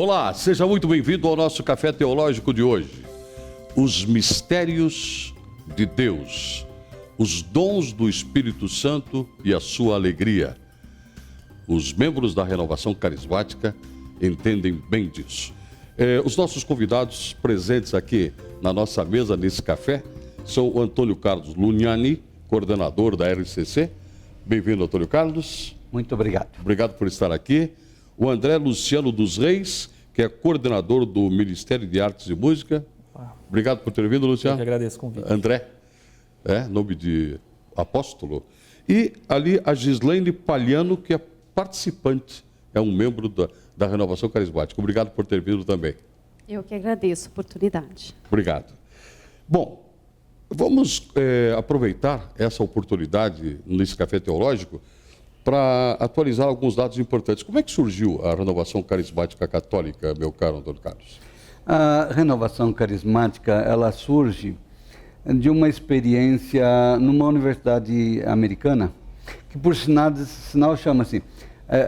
Olá, seja muito bem-vindo ao nosso Café Teológico de hoje. Os mistérios de Deus, os dons do Espírito Santo e a sua alegria. Os membros da Renovação Carismática entendem bem disso. Os nossos convidados presentes aqui na nossa mesa, nesse café, são o Antônio Carlos Lugnani, coordenador da RCC. Bem-vindo, Antônio Carlos. Muito obrigado. Obrigado por estar aqui. O André Luciano dos Reis, que é coordenador do Ministério de Artes e Música. Obrigado por ter vindo, Luciano. Eu que agradeço o convite. André, nome de apóstolo. E ali a Gislaine Palhano, que é participante, é um membro da Renovação Carismática. Obrigado por ter vindo também. Eu que agradeço a oportunidade. Obrigado. Bom, vamos aproveitar essa oportunidade nesse Café Teológico para atualizar alguns dados importantes. Como é que surgiu a Renovação Carismática Católica, meu caro Antônio Carlos? A Renovação Carismática, ela surge de uma experiência numa universidade americana, que por sinal chama-se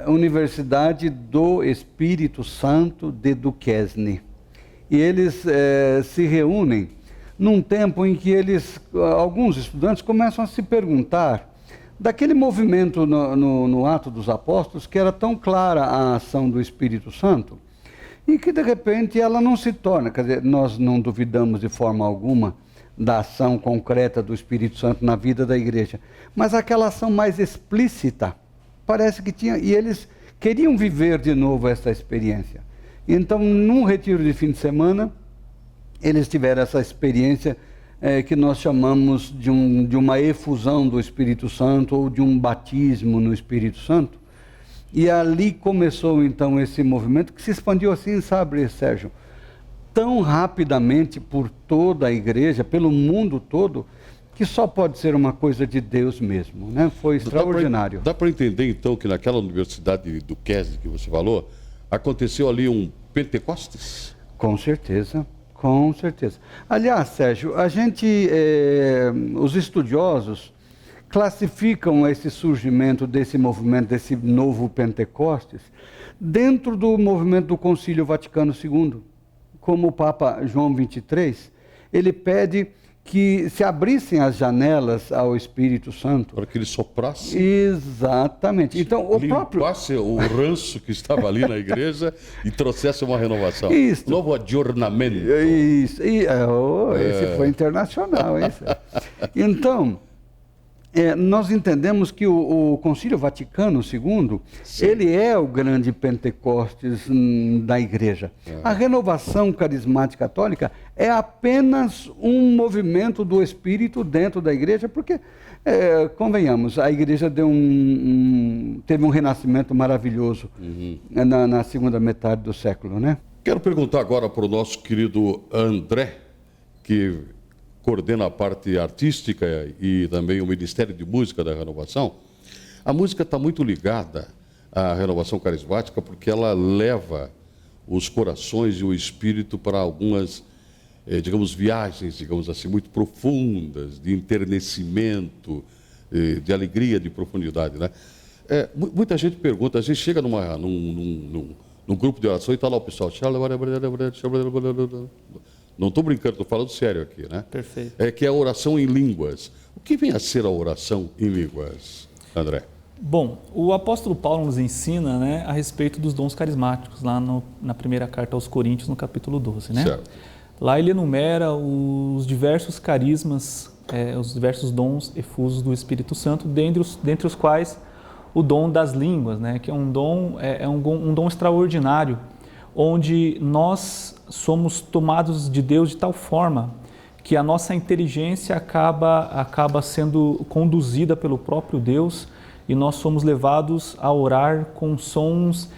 Universidade do Espírito Santo de Duquesne. E eles se reúnem num tempo em que alguns estudantes começam a se perguntar daquele movimento no Ato dos Apóstolos, que era tão clara a ação do Espírito Santo, e que de repente ela não se torna, quer dizer, nós não duvidamos de forma alguma da ação concreta do Espírito Santo na vida da igreja, mas aquela ação mais explícita, parece que tinha, e eles queriam viver de novo essa experiência. Então, num retiro de fim de semana, eles tiveram essa experiência que nós chamamos de uma efusão do Espírito Santo ou de um batismo no Espírito Santo. E ali começou então esse movimento que se expandiu assim, sabe, Sérgio, tão rapidamente por toda a igreja, pelo mundo todo, que só pode ser uma coisa de Deus mesmo, né? Foi extraordinário. Dá para entender então que naquela universidade do Duquesne que você falou, aconteceu ali um Pentecostes? Com certeza. Com certeza. Aliás, Sérgio, os estudiosos classificam esse surgimento desse movimento, desse novo Pentecostes, dentro do movimento do Concílio Vaticano II. Como o Papa João XXIII, ele pede que se abrissem as janelas ao Espírito Santo. Para que ele soprasse. Exatamente. Então, limpasse o ranço que estava ali na igreja e trouxesse uma renovação. Isso. Novo adornamento. Isso. Esse foi internacional, hein? Então, nós entendemos que o Concílio Vaticano II, sim, ele é o grande Pentecostes da igreja. A Renovação Carismática Católica é apenas um movimento do Espírito dentro da igreja, porque, convenhamos, a igreja teve um renascimento maravilhoso na segunda metade do século, né? Quero perguntar agora para o nosso querido André, que coordena a parte artística e também o Ministério de Música da Renovação. A música está muito ligada à Renovação Carismática porque ela leva os corações e o espírito para algumas, digamos, viagens, digamos assim, muito profundas, de enternecimento, de alegria, de profundidade, né? Muita gente pergunta, a gente chega num grupo de oração e está lá o pessoal... Não estou brincando, estou falando sério aqui, né? Perfeito. Que é a oração em línguas. O que vem a ser a oração em línguas, André? Bom, o apóstolo Paulo nos ensina, né, a respeito dos dons carismáticos, lá na primeira carta aos Coríntios, no capítulo 12, né? Certo. Lá ele enumera os diversos carismas, os diversos dons efusos do Espírito Santo, dentre os quais o dom das línguas, né, que é um dom extraordinário, onde nós somos tomados de Deus de tal forma que a nossa inteligência acaba sendo conduzida pelo próprio Deus e nós somos levados a orar com sons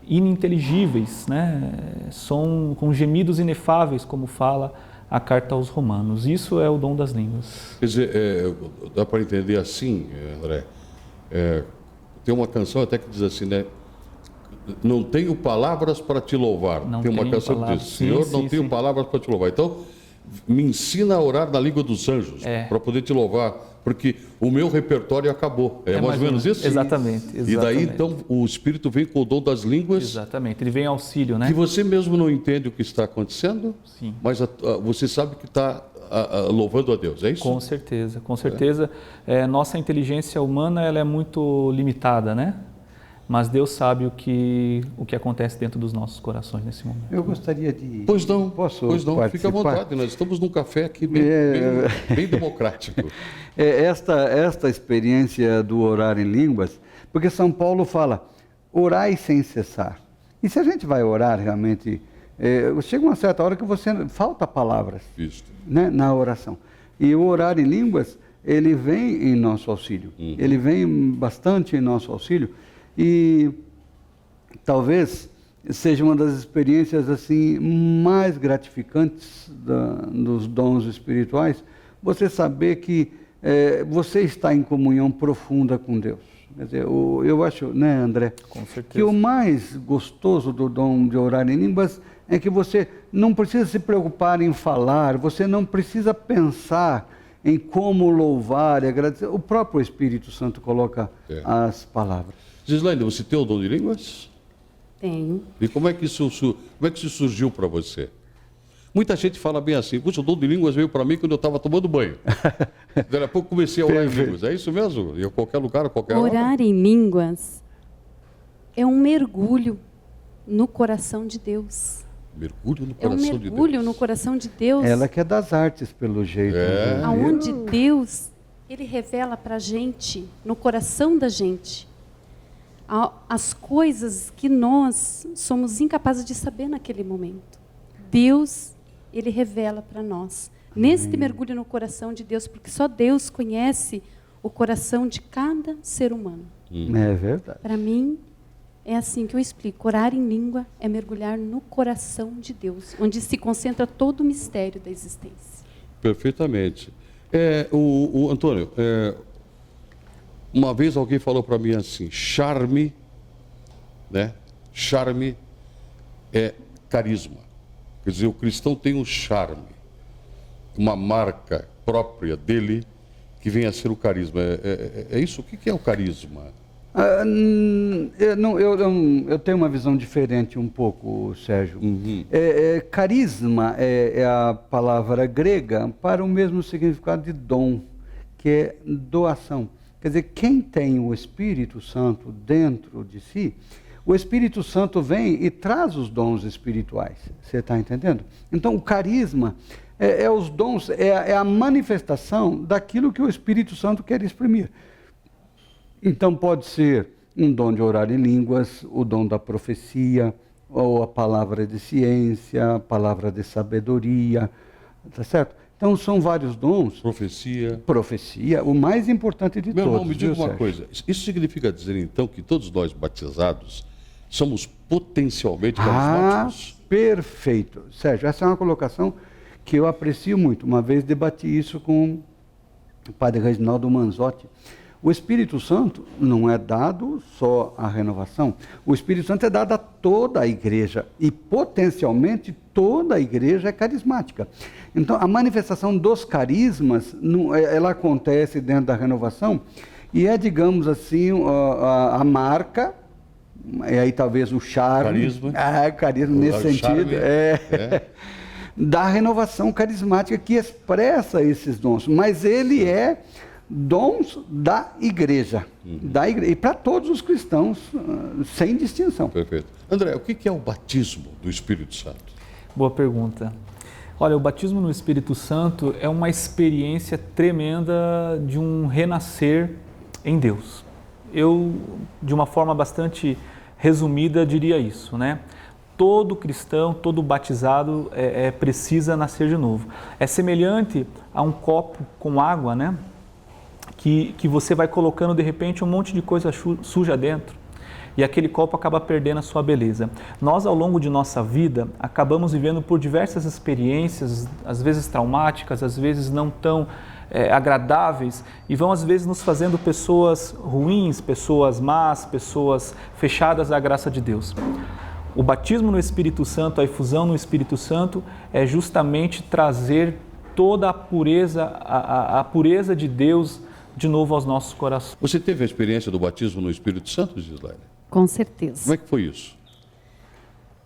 ininteligíveis, né? Com gemidos inefáveis, como fala a carta aos Romanos. Isso é o dom das línguas. Quer dizer, dá para entender assim, André, tem uma canção até que diz assim, né? Não tenho palavras para te louvar. Tem uma canção que diz, Senhor, não tenho palavras para te louvar. Então, me ensina a orar na língua dos anjos, para poder te louvar porque o meu repertório acabou. É mais ou menos isso? Exatamente. E daí, então, o Espírito vem com o dom das línguas. Exatamente, ele vem em auxílio, né? Que você mesmo não entende o que está acontecendo, Sim. mas você sabe que está louvando a Deus, é isso? Com certeza, com certeza. Nossa inteligência humana ela é muito limitada, né? Mas Deus sabe o que acontece dentro dos nossos corações nesse momento. Eu gostaria de... Pois não, Posso fica à participar? vontade, nós estamos num café aqui bem democrático. Esta experiência do orar em línguas, porque São Paulo fala, orai sem cessar. E se a gente vai orar realmente, chega uma certa hora que falta palavras, né, na oração. E o orar em línguas, ele vem em nosso auxílio. Ele vem bastante em nosso auxílio. E talvez seja uma das experiências assim mais gratificantes dos dons espirituais, você saber que você está em comunhão profunda com Deus. Quer dizer, eu acho, né, André, com certeza, que o mais gostoso do dom de orar em línguas é que você não precisa se preocupar em falar, você não precisa pensar em como louvar e agradecer. O próprio Espírito Santo coloca as palavras. Gislaine, você tem o dom de línguas? Tenho. E como é que isso surgiu para você? Muita gente fala bem assim, puxa, o dom de línguas veio para mim quando eu estava tomando banho. Daí a pouco comecei a orar em línguas. É isso mesmo? Em qualquer lugar, qualquer hora? Orar em línguas é um mergulho no coração de Deus. Mergulho no coração de Deus. É um mergulho no coração de Deus. Ela que é das artes, pelo jeito. Né? Aonde Deus, Ele revela para a gente, no coração da gente, as coisas que nós somos incapazes de saber naquele momento. Deus, Ele revela para nós. Neste mergulho no coração de Deus, porque só Deus conhece o coração de cada ser humano. É verdade. Para mim, é assim que eu explico. Orar em língua é mergulhar no coração de Deus, onde se concentra todo o mistério da existência. Perfeitamente. Antônio, uma vez alguém falou para mim assim, charme, né? Charme é carisma. Quer dizer, o cristão tem um charme, uma marca própria dele que vem a ser o carisma. É isso? O que é o carisma? Eu tenho uma visão diferente um pouco, Sérgio. Carisma é a palavra grega para o mesmo significado de dom, que é doação. Quer dizer, quem tem o Espírito Santo dentro de si, o Espírito Santo vem e traz os dons espirituais. Você está entendendo? Então, o carisma é os dons, é a manifestação daquilo que o Espírito Santo quer exprimir. Então, pode ser um dom de orar em línguas, o dom da profecia, ou a palavra de ciência, a palavra de sabedoria, tá certo? Então, são vários dons. Profecia, o mais importante de todos. Meu irmão, me diga uma coisa. Isso significa dizer, então, que todos nós batizados somos potencialmente carismáticos? Perfeito. Sérgio, essa é uma colocação que eu aprecio muito. Uma vez debati isso com o padre Reginaldo Manzotti. O Espírito Santo não é dado só à renovação. O Espírito Santo é dado a toda a igreja. E, potencialmente, toda a igreja é carismática. Então, a manifestação dos carismas, ela acontece dentro da renovação e é, digamos assim, a marca, e aí talvez o charme. Carisma nesse sentido. Da renovação carismática que expressa esses dons. Mas ele é dons da igreja. E para todos os cristãos, sem distinção. Perfeito. André, o que é o batismo do Espírito Santo? Boa pergunta. Olha, o batismo no Espírito Santo é uma experiência tremenda de um renascer em Deus. Eu, de uma forma bastante resumida, diria isso, né? Todo cristão, todo batizado precisa nascer de novo. É semelhante a um copo com água, né? Que você vai colocando de repente um monte de coisa suja dentro e aquele copo acaba perdendo a sua beleza. Nós, ao longo de nossa vida, acabamos vivendo por diversas experiências, às vezes traumáticas, às vezes não tão agradáveis, e vão às vezes nos fazendo pessoas ruins, pessoas más, pessoas fechadas à graça de Deus. O batismo no Espírito Santo, a efusão no Espírito Santo, é justamente trazer toda a pureza de Deus de novo aos nossos corações. Você teve a experiência do batismo no Espírito Santo, Gislaine? Com certeza. Como é que foi isso?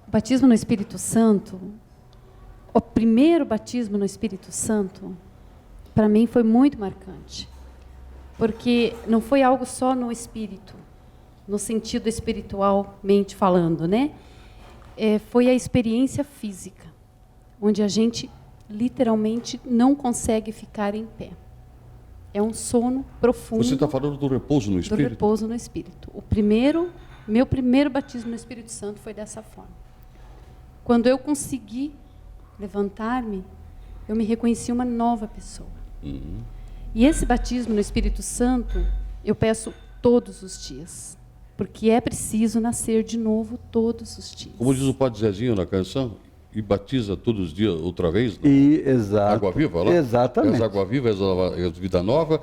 O batismo no Espírito Santo, o primeiro batismo no Espírito Santo, para mim foi muito marcante. Porque não foi algo só no espírito, no sentido espiritualmente falando, né? Foi a experiência física, onde a gente literalmente não consegue ficar em pé. É um sono profundo. Você está falando do repouso no Do Espírito? repouso no Espírito. Meu primeiro batismo no Espírito Santo foi dessa forma. Quando eu consegui levantar-me, eu me reconheci uma nova pessoa. E esse batismo no Espírito Santo, eu peço todos os dias. Porque é preciso nascer de novo todos os dias. Como diz o Padre Zezinho na canção, e batiza todos os dias outra vez? Não? Exato. Água viva lá? Exatamente. És água viva, és vida nova.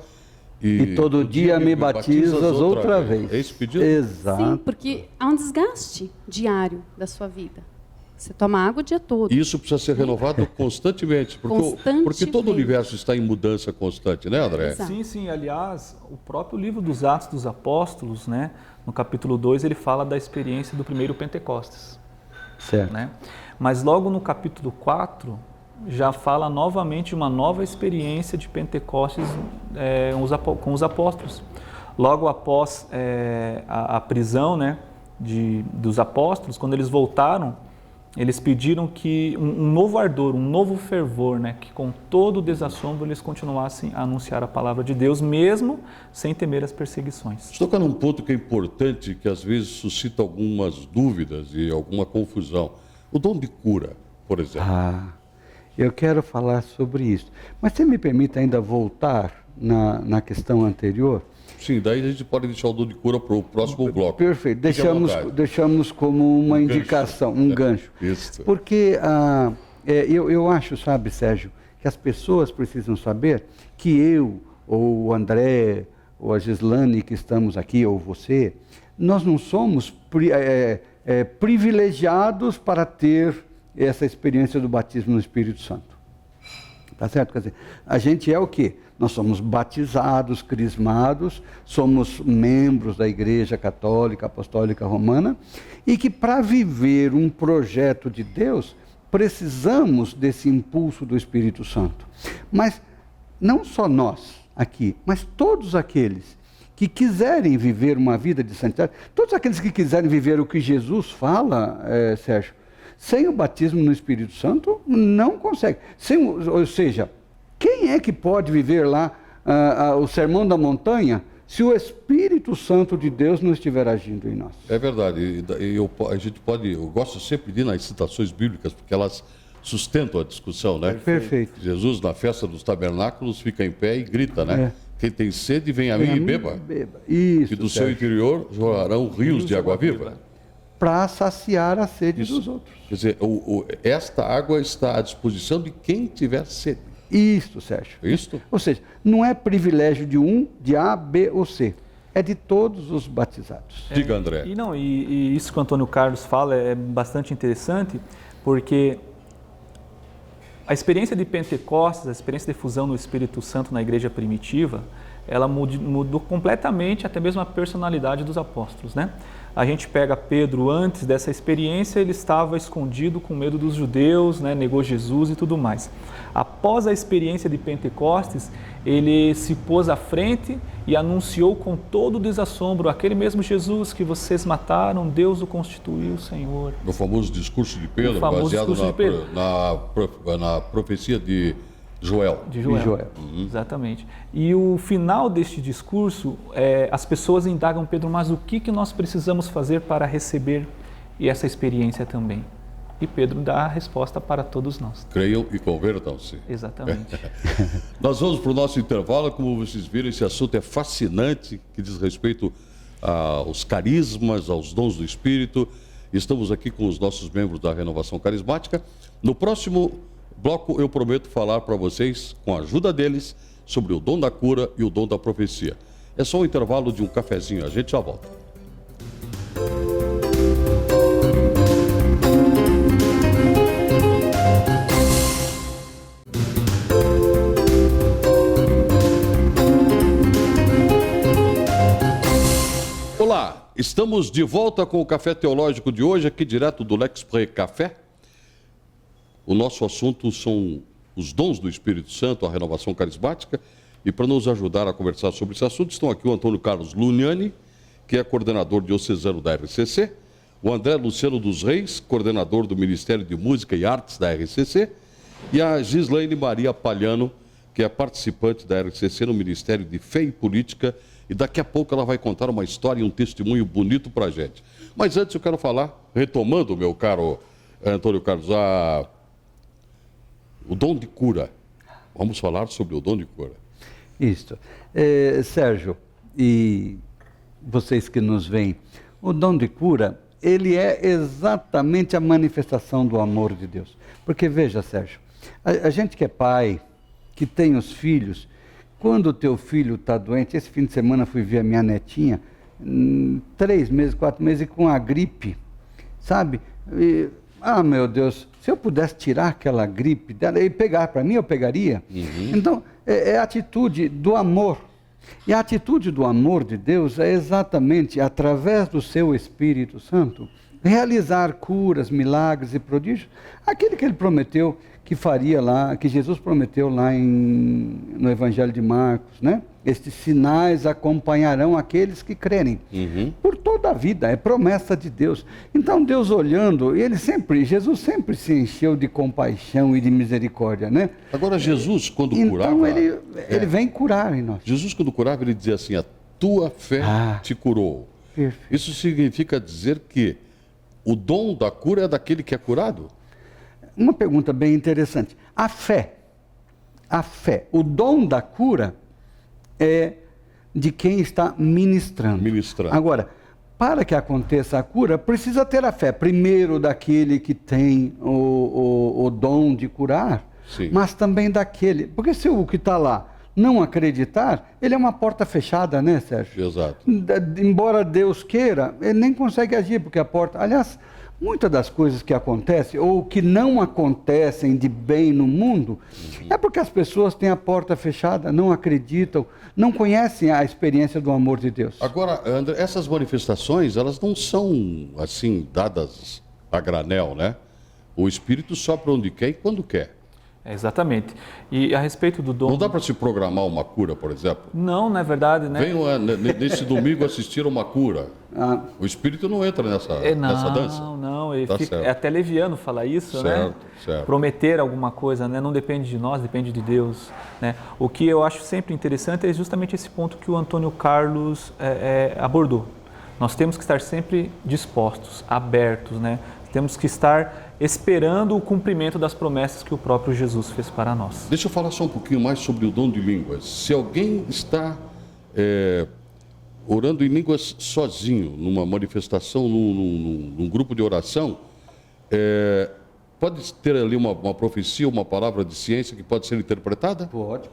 E todo dia me batizas outra vez. É esse pedido? Exato. Sim, porque há um desgaste diário da sua vida. Você toma água o dia todo. E isso precisa ser renovado constantemente, porque todo o universo está em mudança constante, né, André? Exato. Sim, sim. Aliás, o próprio livro dos Atos dos Apóstolos, né, no capítulo 2, ele fala da experiência do primeiro Pentecostes. Certo. Né? Mas logo no capítulo 4, já fala novamente uma nova experiência de Pentecostes com os apóstolos. Logo após a prisão, né, dos apóstolos, quando eles voltaram, eles pediram que um novo ardor, um novo fervor, né, que com todo o desassombro eles continuassem a anunciar a palavra de Deus, mesmo sem temer as perseguições. Estou tocando num ponto que é importante, que às vezes suscita algumas dúvidas e alguma confusão. O dom de cura, por exemplo. Eu quero falar sobre isso. Mas você me permite ainda voltar na questão anterior? Sim, daí a gente pode deixar o dom de cura para o próximo bloco. Perfeito. Fique à vontade. Deixamos como uma indicação, um gancho. Isso. Porque eu acho, sabe, Sérgio, que as pessoas precisam saber que eu, ou o André, ou a Gislaine que estamos aqui, ou você, nós não somos privilegiados para ter essa experiência do batismo no Espírito Santo. Tá certo? Quer dizer, a gente é o quê? Nós somos batizados, crismados, somos membros da Igreja Católica Apostólica Romana e que para viver um projeto de Deus precisamos desse impulso do Espírito Santo. Mas não só nós aqui, mas todos aqueles que quiserem viver uma vida de santidade, todos aqueles que quiserem viver o que Jesus fala, Sérgio, sem o batismo no Espírito Santo, não consegue. Ou seja, quem é que pode viver lá o Sermão da Montanha se o Espírito Santo de Deus não estiver agindo em nós? É verdade. Eu gosto sempre de ir nas citações bíblicas, porque elas sustentam a discussão, né? Perfeito. Jesus, na festa dos tabernáculos, fica em pé e grita, né? Quem tem sede, vem a mim e beba. Isso, e do seu interior jorrarão rios de água viva. Para saciar a sede dos outros. Quer dizer, esta água está à disposição de quem tiver sede. Isso, Sérgio. Isso? Ou seja, não é privilégio de um, de A, B ou C. É de todos os batizados. Diga, André. E isso que o Antônio Carlos fala é bastante interessante, porque a experiência de Pentecostes, a experiência de fusão no Espírito Santo na igreja primitiva, ela mudou completamente até mesmo a personalidade dos apóstolos, né? A gente pega Pedro, antes dessa experiência, ele estava escondido com medo dos judeus, né? Negou Jesus e tudo mais. Após a experiência de Pentecostes, ele se pôs à frente e anunciou com todo o desassombro: aquele mesmo Jesus que vocês mataram, Deus o constituiu Senhor. No famoso discurso de Pedro, baseado na profecia de Joel. De Joel. Exatamente. E o final deste discurso, as pessoas indagam Pedro: mas o que nós precisamos fazer para receber essa experiência também? E Pedro dá a resposta para todos nós. Creiam e convertam-se. Exatamente. Nós vamos para o nosso intervalo. Como vocês viram, esse assunto é fascinante, que diz respeito aos carismas, aos dons do Espírito. Estamos aqui com os nossos membros da Renovação Carismática. No próximo bloco, eu prometo falar para vocês, com a ajuda deles, sobre o dom da cura e o dom da profecia. É só um intervalo de um cafezinho, a gente já volta. Olá, estamos de volta com o Café Teológico de hoje, aqui direto do L'Exprès Café. O nosso assunto são os dons do Espírito Santo, a renovação carismática. E para nos ajudar a conversar sobre esse assunto, estão aqui o Antônio Carlos Luniani, que é coordenador diocesano da RCC, o André Luciano dos Reis, coordenador do Ministério de Música e Artes da RCC, e a Gislaine Maria Palhano, que é participante da RCC no Ministério de Fé e Política, e daqui a pouco ela vai contar uma história e um testemunho bonito para a gente. Mas antes eu quero falar, retomando, meu caro Antônio Carlos, o dom de cura. Vamos falar sobre o dom de cura. Isso. Sérgio, e vocês que nos veem, o dom de cura, ele é exatamente a manifestação do amor de Deus. Porque veja, Sérgio, a gente que é pai, que tem os filhos, quando o teu filho está doente, esse fim de semana fui ver a minha netinha, 3 meses, 4 meses, com a gripe, sabe? Meu Deus, se eu pudesse tirar aquela gripe dela e pegar para mim, eu pegaria. Uhum. Então, é a atitude do amor. E a atitude do amor de Deus é exatamente, através do seu Espírito Santo, realizar curas, milagres e prodígios, aquele que ele prometeu que faria lá, que Jesus prometeu lá no Evangelho de Marcos, né? Estes sinais acompanharão aqueles que crerem. Por toda a vida, é promessa de Deus. Então Deus olhando, Jesus sempre se encheu de compaixão e de misericórdia, né? Agora Jesus, quando curava... Então ele vem curar em nós. Jesus, quando curava, ele dizia assim, a tua fé te curou. Perfeito. Isso significa dizer que o dom da cura é daquele que é curado? Uma pergunta bem interessante. A fé, o dom da cura é de quem está ministrando. Agora, para que aconteça a cura, precisa ter a fé. Primeiro daquele que tem o dom de curar, sim, mas também daquele... Porque se o que está lá não acreditar, ele é uma porta fechada, né, Sérgio? Exato. Embora Deus queira, ele nem consegue agir, porque a porta... Aliás, muitas das coisas que acontecem, ou que não acontecem de bem no mundo, é porque as pessoas têm a porta fechada, não acreditam, não conhecem a experiência do amor de Deus. Agora, André, essas manifestações, elas não são, assim, dadas a granel, né? O Espírito sopra onde quer e quando quer. Exatamente. E a respeito do dom... Não dá para se programar uma cura, por exemplo? Não é verdade, né? Venham nesse domingo assistir uma cura. O Espírito não entra nessa dança. Não. É até leviano falar isso, né? Certo. Prometer alguma coisa, né? Não depende de nós, depende de Deus, né? O que eu acho sempre interessante é justamente esse ponto que o Antônio Carlos abordou. Nós temos que estar sempre dispostos, abertos, né? Temos que estar esperando o cumprimento das promessas que o próprio Jesus fez para nós. Deixa eu falar só um pouquinho mais sobre o dom de línguas. Se alguém está orando em línguas sozinho, numa manifestação, num grupo de oração, pode ter ali uma profecia, uma palavra de ciência que pode ser interpretada? Pode.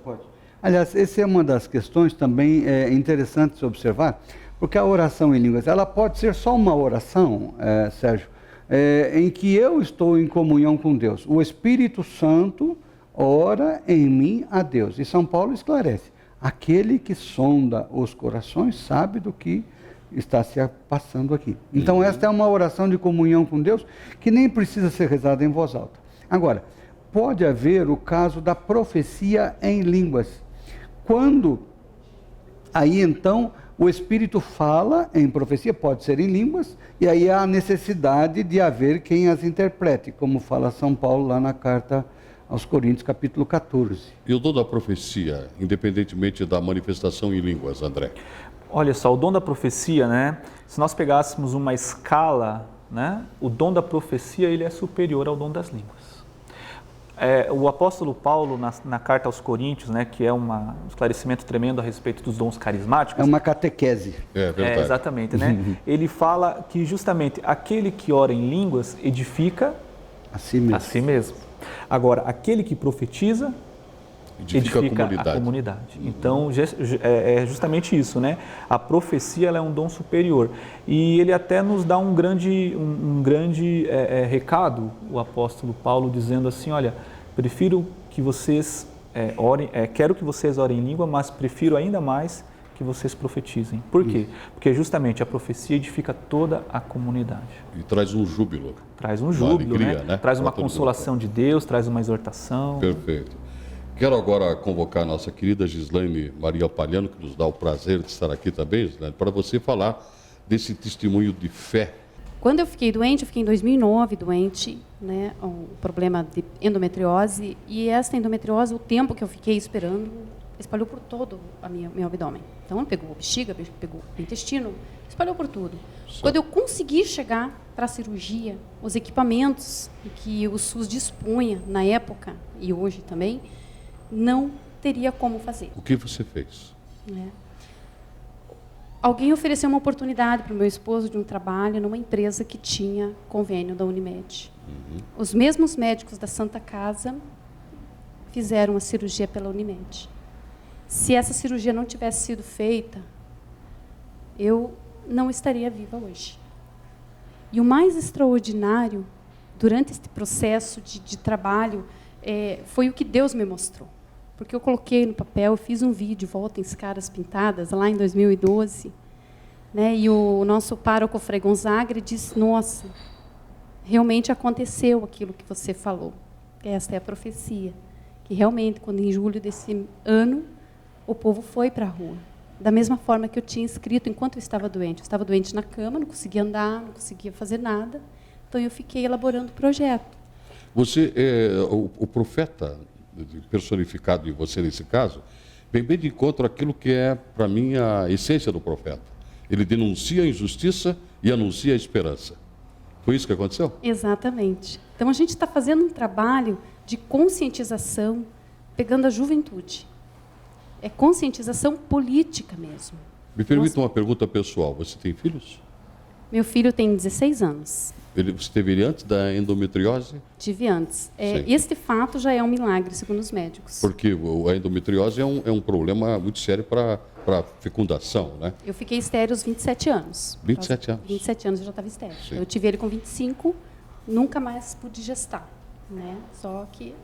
Aliás, essa é uma das questões também interessantes de observar, porque a oração em línguas, ela pode ser só uma oração, Sérgio, em que eu estou em comunhão com Deus. O Espírito Santo ora em mim a Deus. E São Paulo esclarece, aquele que sonda os corações sabe do que está se passando aqui. Então esta é uma oração de comunhão com Deus que nem precisa ser rezada em voz alta. Agora, pode haver o caso da profecia em línguas. Quando aí então o Espírito fala em profecia, pode ser em línguas, e aí há a necessidade de haver quem as interprete, como fala São Paulo lá na carta aos Coríntios, capítulo 14. E o dom da profecia, independentemente da manifestação em línguas, André? Olha só, o dom da profecia, né? Se nós pegássemos uma escala, né? O dom da profecia ele é superior ao dom das línguas. O apóstolo Paulo, na carta aos Coríntios, né, que é um esclarecimento tremendo a respeito dos dons carismáticos. É uma catequese. É verdade. Exatamente, né? Ele fala que justamente aquele que ora em línguas edifica a si mesmo. Agora, aquele que profetiza edifica a comunidade. Então, é justamente isso, né? A profecia ela é um dom superior. E ele até nos dá um grande recado, o apóstolo Paulo, dizendo assim, olha, prefiro que vocês orem, quero que vocês orem em língua, mas prefiro ainda mais que vocês profetizem. Por quê? Porque justamente a profecia edifica toda a comunidade. E traz um júbilo. Traz um júbilo, alegria, né? Traz uma consolação de Deus, traz uma exortação. Perfeito. Quero agora convocar a nossa querida Gislaine Maria Palhano, que nos dá o prazer de estar aqui também, Gislaine, para você falar desse testemunho de fé. Quando eu fiquei doente, eu fiquei em 2009 doente, né, um problema de endometriose, e essa endometriose, o tempo que eu fiquei esperando, espalhou por todo meu abdômen. Então, pegou a bexiga, pegou o intestino, espalhou por tudo. Certo. Quando eu consegui chegar para a cirurgia, os equipamentos que o SUS dispunha na época, e hoje também, não teria como fazer. O que você fez? Né? Alguém ofereceu uma oportunidade para o meu esposo de um trabalho numa empresa que tinha convênio da Unimed. Os mesmos médicos da Santa Casa fizeram a cirurgia pela Unimed. Se essa cirurgia não tivesse sido feita, eu não estaria viva hoje. E o mais extraordinário, durante este processo de trabalho, foi o que Deus me mostrou. Porque eu coloquei no papel, eu fiz um vídeo, Volta em Caras Pintadas, lá em 2012, né? E o nosso pároco Frei Gonzaga disse, nossa, realmente aconteceu aquilo que você falou. Esta é a profecia. Que realmente, quando em julho desse ano, o povo foi para a rua. Da mesma forma que eu tinha escrito enquanto eu estava doente. Eu estava doente na cama, não conseguia andar, não conseguia fazer nada. Então, eu fiquei elaborando o projeto. Você, o profeta personificado em você nesse caso, vem bem de encontro àquilo que é, para mim, a essência do profeta. Ele denuncia a injustiça e anuncia a esperança. Foi isso que aconteceu? Exatamente. Então, a gente está fazendo um trabalho de conscientização, pegando a juventude. É conscientização política mesmo. Me permita uma pergunta pessoal. Você tem filhos? Meu filho tem 16 anos. Você teve ele antes da endometriose? Tive antes. Sim. Este fato já é um milagre, segundo os médicos. Porque a endometriose é um problema muito sério para a fecundação, né? Eu fiquei estéril aos 27 anos. 27 anos? 27 anos eu já estava estéril. Sim. Eu tive ele com 25, nunca mais pude gestar, né? Só que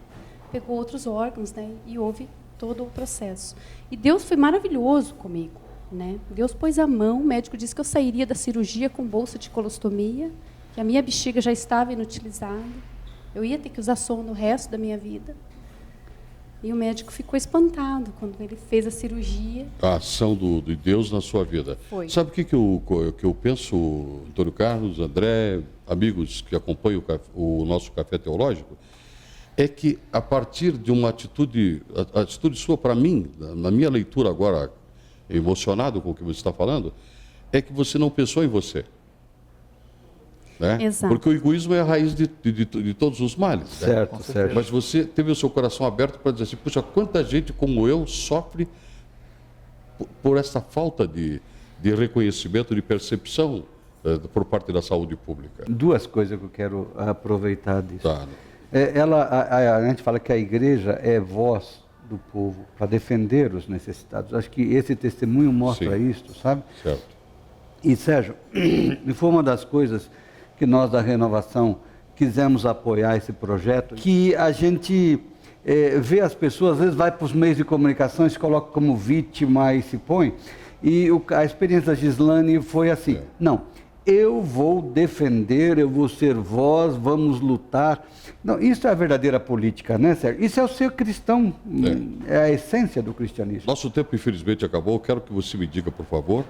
pegou outros órgãos, né? E houve todo o processo. E Deus foi maravilhoso comigo, né? Deus pôs a mão, o médico disse que eu sairia da cirurgia com bolsa de colostomia, que a minha bexiga já estava inutilizada, eu ia ter que usar sonda o resto da minha vida. E o médico ficou espantado quando ele fez a cirurgia. A ação de Deus na sua vida. Foi. Sabe o que eu penso, Antônio Carlos, André, amigos que acompanham o nosso Café Teológico? É que, a partir de uma atitude, a atitude sua, para mim, na minha leitura agora, emocionado com o que você está falando, é que você não pensou em você. Né? Exato. Porque o egoísmo é a raiz de todos os males. Certo, né? certo. Mas você teve o seu coração aberto para dizer assim, puxa, quanta gente como eu sofre por essa falta de reconhecimento, de percepção por parte da saúde pública. Duas coisas que eu quero aproveitar disso. Tá. A gente fala que a igreja é voz do povo para defender os necessitados. Acho que esse testemunho mostra Sim. isso, sabe? Certo. E, Sérgio, foi uma das coisas que nós da Renovação quisemos apoiar esse projeto, que a gente vê as pessoas, às vezes vai para os meios de comunicação, se coloca como vítima e se põe, e a experiência da Gislaine foi assim, não, eu vou defender, eu vou ser voz, vamos lutar. Não, isso é a verdadeira política, né, Sérgio? Isso é o ser cristão, é a essência do cristianismo. Nosso tempo, infelizmente, acabou. Eu quero que você me diga, por favor,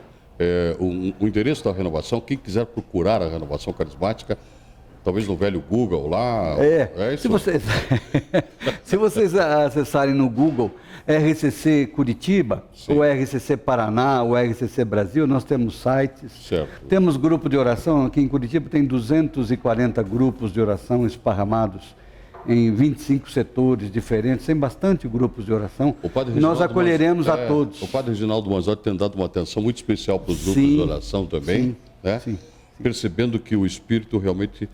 o endereço da Renovação. Quem quiser procurar a Renovação Carismática, talvez no velho Google lá. É isso? Se vocês acessarem no Google RCC Curitiba, Sim. ou RCC Paraná, ou RCC Brasil, nós temos sites. Certo. Temos grupo de oração. Aqui em Curitiba tem 240 grupos de oração esparramados em 25 setores diferentes, tem bastante grupos de oração. E nós acolheremos a todos. O padre Reginaldo Manzotti tem dado uma atenção muito especial para os grupos Sim, de oração também, sim, né? sim. Percebendo que o Espírito realmente,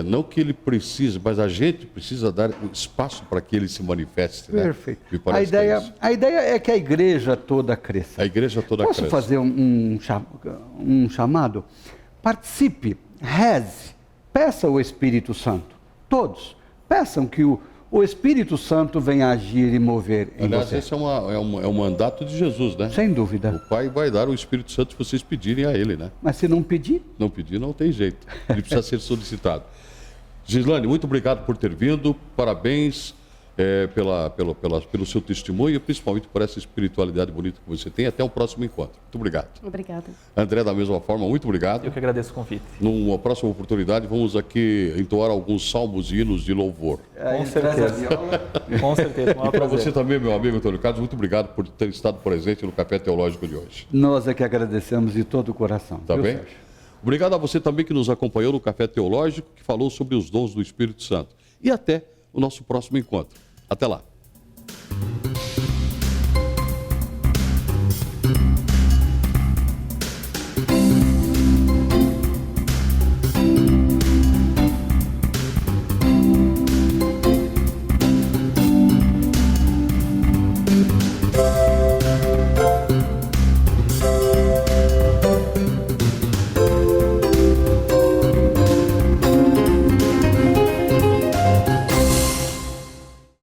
não que ele precise, mas a gente precisa dar espaço para que ele se manifeste. Perfeito. Né? Me parece que é isso. A ideia é que a igreja toda cresça. A igreja toda Posso cresce. fazer um chamado? Participe, reze, peça o Espírito Santo. Todos. Peçam que o o Espírito Santo vem agir e mover em Aliás, você. esse é um mandato de Jesus, né? Sem dúvida. O Pai vai dar o Espírito Santo se vocês pedirem a Ele, né? Mas se não pedir, Não pedir, não tem jeito. Ele precisa ser solicitado. Gislane, muito obrigado por ter vindo. Parabéns pelo seu testemunho e principalmente por essa espiritualidade bonita que você tem. Até o próximo encontro. Muito obrigado. Obrigada. André, da mesma forma, muito obrigado. Eu que agradeço o convite. Numa próxima oportunidade, vamos aqui entoar alguns salmos e hinos de louvor. Com certeza. Com certeza. E para você também, meu amigo Antônio Carlos, muito obrigado por ter estado presente no Café Teológico de hoje. nós é que agradecemos de todo o coração. Tá viu, bem? Sérgio? Obrigado a você também que nos acompanhou no Café Teológico, que falou sobre os dons do Espírito Santo. E até o nosso próximo encontro. Até lá.